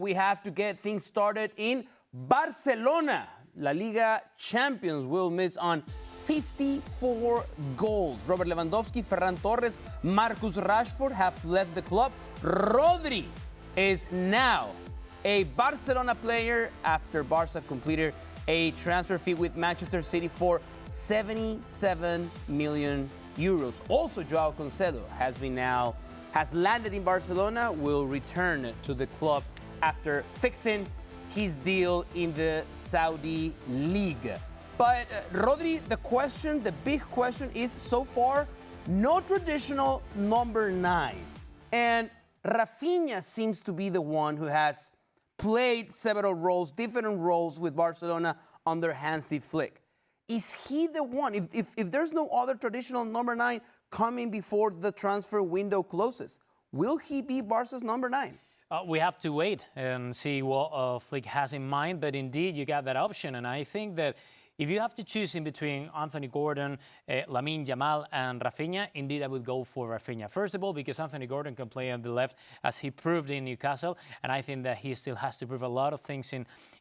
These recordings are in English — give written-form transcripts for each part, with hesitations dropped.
we have to get things started in Barcelona. La Liga champions will miss on 54 goals. Robert Lewandowski, Ferran Torres, Marcus Rashford have left the club. Rodri is now a Barcelona player after Barca completed a transfer fee with Manchester City for 77 million euros. Also, Joao Cancelo has landed in Barcelona, will return to the club after fixing his deal in the Saudi League. But Rodri, the big question is, so far, no traditional number 9. And Raphinha seems to be the one who has played several roles, different roles with Barcelona under Hansi Flick. Is he the one? If there's no other traditional number 9 coming before the transfer window closes, will he be Barca's number 9? We have to wait and see what Flick has in mind, but indeed you got that option. And I think that if you have to choose in between Anthony Gordon, Lamine, Yamal, and Raphinha, indeed I would go for Raphinha. First of all, because Anthony Gordon can play on the left, as he proved in Newcastle, and I think that he still has to prove a lot of things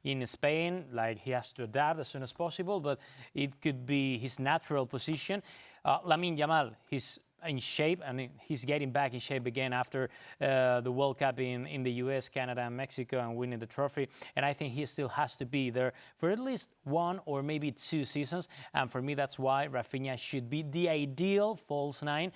in Spain, like he has to adapt as soon as possible, but it could be his natural position. Lamine Yamal, he's in shape, and he's getting back in shape again after the World Cup in the US, Canada, and Mexico, and winning the trophy. And I think he still has to be there for at least 1 or maybe 2 seasons. And for me, that's why Raphinha should be the ideal false 9,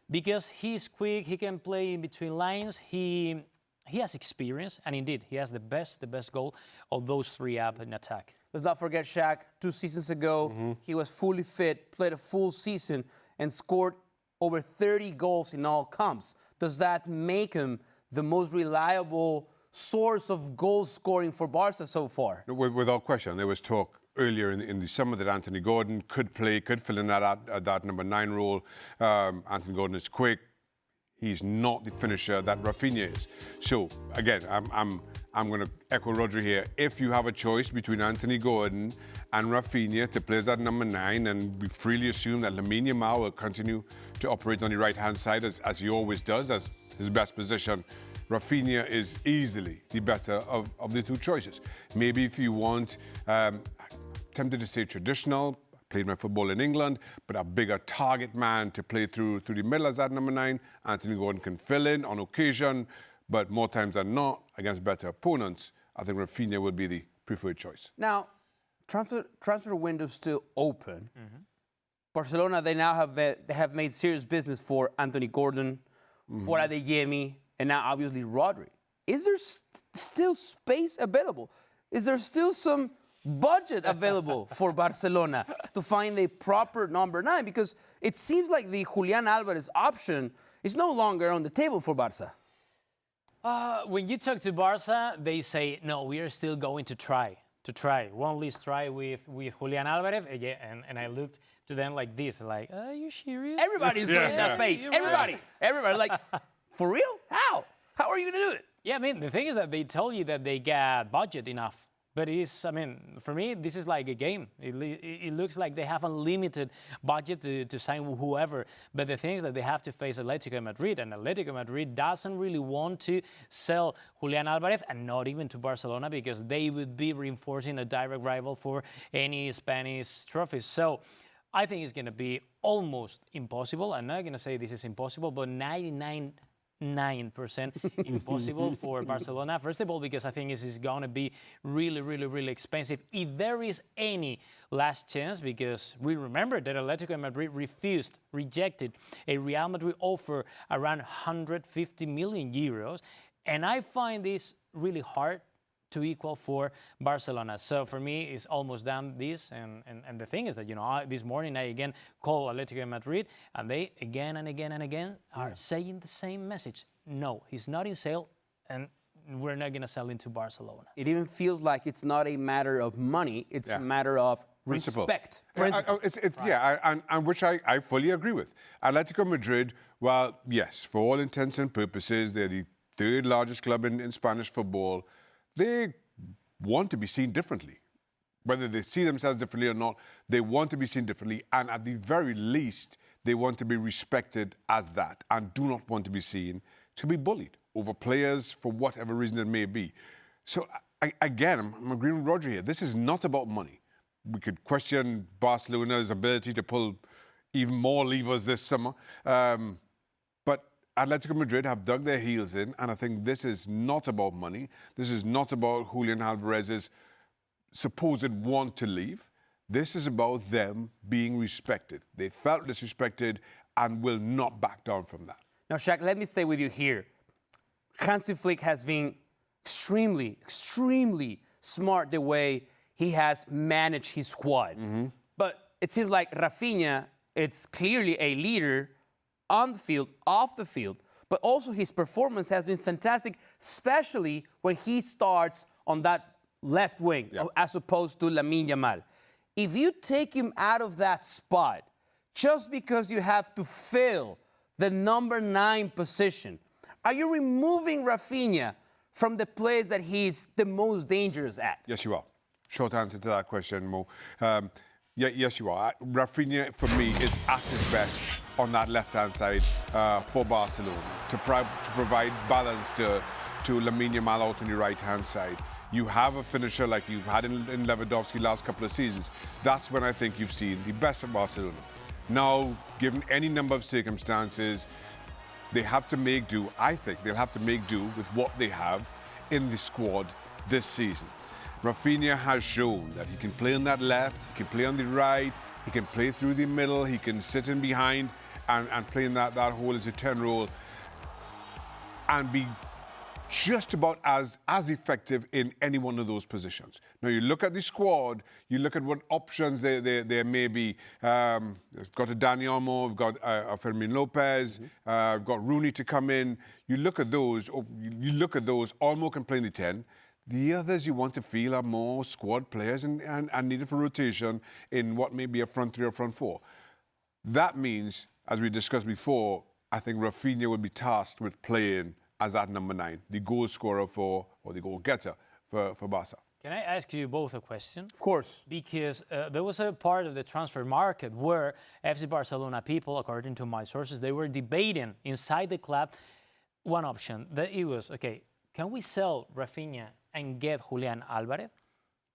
because he's quick, he can play in between lines, he has experience, and indeed, he has the best goal of those 3 up in attack. Let's not forget Shaq. 2 seasons ago, he was fully fit, played a full season, and scored over 30 goals in all comps. Does that make him the most reliable source of goal scoring for Barca so far? Without question. There was talk earlier in the summer that Anthony Gordon could fill in that number 9 role. Anthony Gordon is quick. He's not the finisher that Raphinha is. So again, I'm going to echo Rodri here. If you have a choice between Anthony Gordon and Raphinha to play as that number 9, and we freely assume that Lamine Yamal will continue to operate on the right-hand side as he always does, as his best position, Raphinha is easily the better of the 2 choices. Maybe if you want, tempted to say traditional, played my football in England, but a bigger target man to play through the middle as that number 9. Anthony Gordon can fill in on occasion, but more times than not, against better opponents, I think Raphinha would be the preferred choice. Now, transfer window's still open. Barcelona, they now have made serious business for Anthony Gordon, for Adeyemi, and now obviously Rodri. Is there still space available? Is there still some budget available for Barcelona to find a proper number 9? Because it seems like the Julian Alvarez option is no longer on the table for Barca. When you talk to Barca, they say, no, we are still going to try. One last try with Julian Alvarez. And I looked to them like this, like, are you serious? Everybody's doing that face. Everybody, like, for real? How are you going to do it? Yeah, I mean, the thing is that they tell you that they got budget enough. But for me, this is like a game. It looks like they have unlimited budget to sign whoever. But the thing is that they have to face Atletico Madrid, and Atletico Madrid doesn't really want to sell Julian Alvarez, and not even to Barcelona, because they would be reinforcing a direct rival for any Spanish trophies. So I think it's going to be almost impossible. I'm not going to say this is impossible, but 99% impossible for Barcelona. First of all, because I think this is going to be really expensive if there is any last chance, because we remember that Atletico Madrid rejected a Real Madrid offer around 150 million euros. And I find this really hard to equal for Barcelona. So for me, it's almost done this. And the thing is that, this morning I again call Atletico Madrid, and they again and again are saying the same message. No, he's not in sale, and we're not going to sell into Barcelona. It even feels like it's not a matter of money, it's a matter of respect. And which I fully agree with. Atletico Madrid, well, yes, for all intents and purposes, they're the 3rd largest club in Spanish football. They want to be seen differently. Whether they see themselves differently or not, they want to be seen differently. And at the very least, they want to be respected as that, and do not want to be seen to be bullied over players for whatever reason it may be. So again, I'm agreeing with Roger here. This is not about money. We could question Barcelona's ability to pull even more levers this summer. But Atletico Madrid have dug their heels in, and I think this is not about money. This is not about Julian Alvarez's supposed want to leave. This is about them being respected. They felt disrespected and will not back down from that. Now, Shaq, let me stay with you here. Hansi Flick has been extremely, extremely smart the way he has managed his squad. But it seems like Raphinha, it's clearly a leader on the field, off the field, but also his performance has been fantastic, especially when he starts on that left wing, as opposed to Lamine Yamal. If you take him out of that spot, just because you have to fill the number 9 position, are you removing Raphinha from the place that he's the most dangerous at? Yes, you are. Short answer to that question, Mo. Yes, you are. Raphinha, for me, is at his best on that left-hand side for Barcelona to provide balance to Lamine Yamal out on the right-hand side. You have a finisher like you've had in Lewandowski last couple of seasons. That's when I think you've seen the best of Barcelona. Now, given any number of circumstances, they have to make do. I think they'll have to make do with what they have in the squad this season. Raphinha has shown that he can play on that left, he can play on the right, he can play through the middle, he can sit in behind and play in that hole as a 10 role and be just about as effective in any one of those positions. Now, you look at the squad, you look at what options there may be. We've got a Dani Olmo, we've got a Fermin Lopez, we've got Rooney to come in. You look at those, Olmo can play in the 10. The others you want to feel are more squad players and needed for rotation in what may be a front 3 or front 4. That means, as we discussed before, I think Raphinha will be tasked with playing as that number 9, the goal scorer or the goal getter for Barca. Can I ask you both a question? Of course. Because there was a part of the transfer market where FC Barcelona people, according to my sources, they were debating inside the club one option. That it was, okay, can we sell Raphinha and get Julian Alvarez?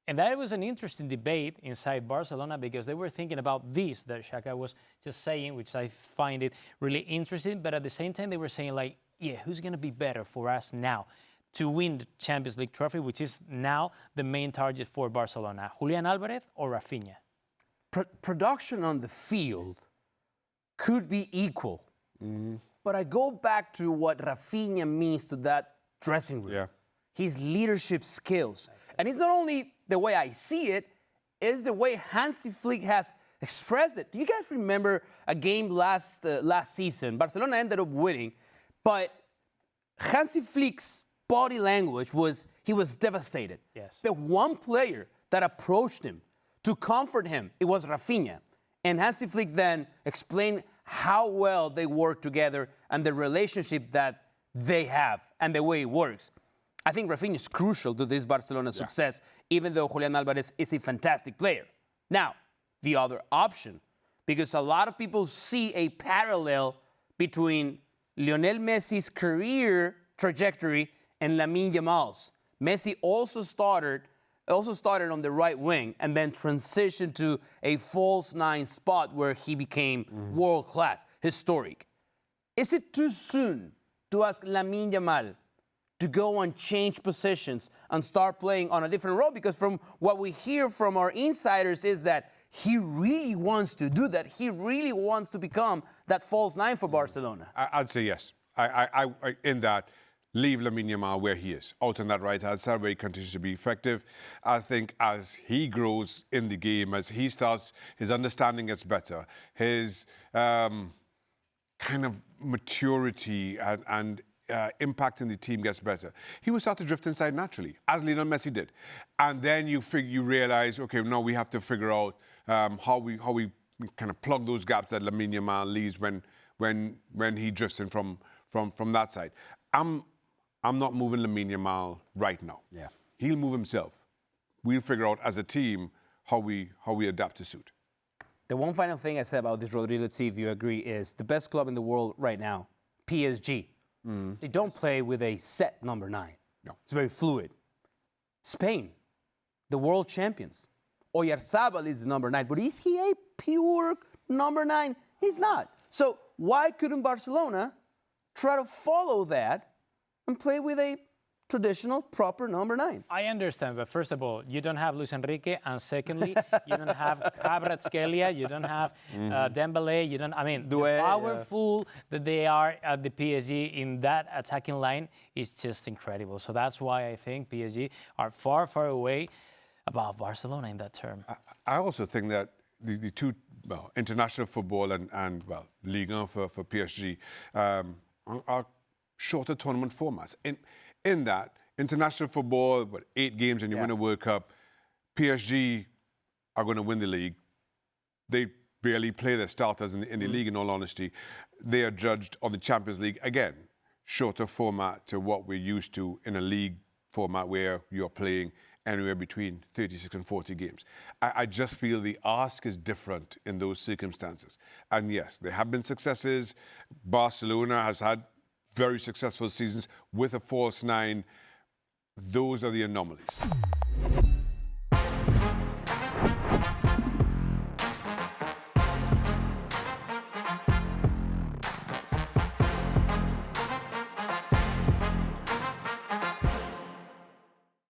And that was an interesting debate inside Barcelona because they were thinking about this that Shaka was just saying, which I find it really interesting. But at the same time, they were saying like, yeah, who's going to be better for us now to win the Champions League trophy, which is now the main target for Barcelona, Julian Alvarez or Raphinha? Production on the field could be equal. But I go back to what Raphinha means to that dressing room. Yeah. His leadership skills. And it's not only the way I see it, it's the way Hansi Flick has expressed it. Do you guys remember a game last season? Barcelona ended up winning, but Hansi Flick's body language was, he was devastated. Yes. The one player that approached him to comfort him, it was Raphinha. And Hansi Flick then explained how well they work together and the relationship that they have and the way it works. I think Raphinha is crucial to this Barcelona success, even though Julian Alvarez is a fantastic player. Now, the other option, because a lot of people see a parallel between Lionel Messi's career trajectory and Lamine Yamal's. Messi also started on the right wing and then transitioned to a false 9 spot where he became world-class, historic. Is it too soon to ask Lamine Yamal to go and change positions and start playing on a different role? Because from what we hear from our insiders is that he really wants to do that. He really wants to become that false 9 for Barcelona. I'd say yes. I in that, leave Lamine Yamal where he is, out on that right-hand side where he continues to be effective. I think as he grows in the game, as he starts, his understanding gets better, his kind of maturity and impact in the team gets better, he will start to drift inside naturally, as Lionel Messi did. And then you realize, okay, now we have to figure out how we kind of plug those gaps that Lamine Yamal leaves when he drifts in from that side. I'm not moving Lamine Yamal right now. Yeah. He'll move himself. We'll figure out as a team how we adapt to suit. The one final thing I said about this, Rodri, let's see if you agree, is the best club in the world right now, PSG. They don't play with a set number 9. No. It's very fluid. Spain, the world champions. Oyarzabal is the number 9, but is he a pure number 9? He's not. So why couldn't Barcelona try to follow that and play with a traditional, proper number 9? I understand, but first of all, you don't have Luis Enrique, and secondly, you don't have Kvaratskhelia, you don't have Dembele, you don't. I mean, the powerful that they are at the PSG in that attacking line is just incredible. So that's why I think PSG are far, far away above Barcelona in that term. I also think that the two, international football and Ligue 1 for PSG are shorter tournament formats. In that, international football, 8 games and you win a World Cup, PSG are going to win the league. They barely play their starters in the league, in all honesty. They are judged on the Champions League, again, shorter format to what we're used to in a league format where you're playing anywhere between 36 and 40 games. I just feel the ask is different in those circumstances. And yes, there have been successes. Barcelona has had very successful seasons with a false 9. Those are the anomalies.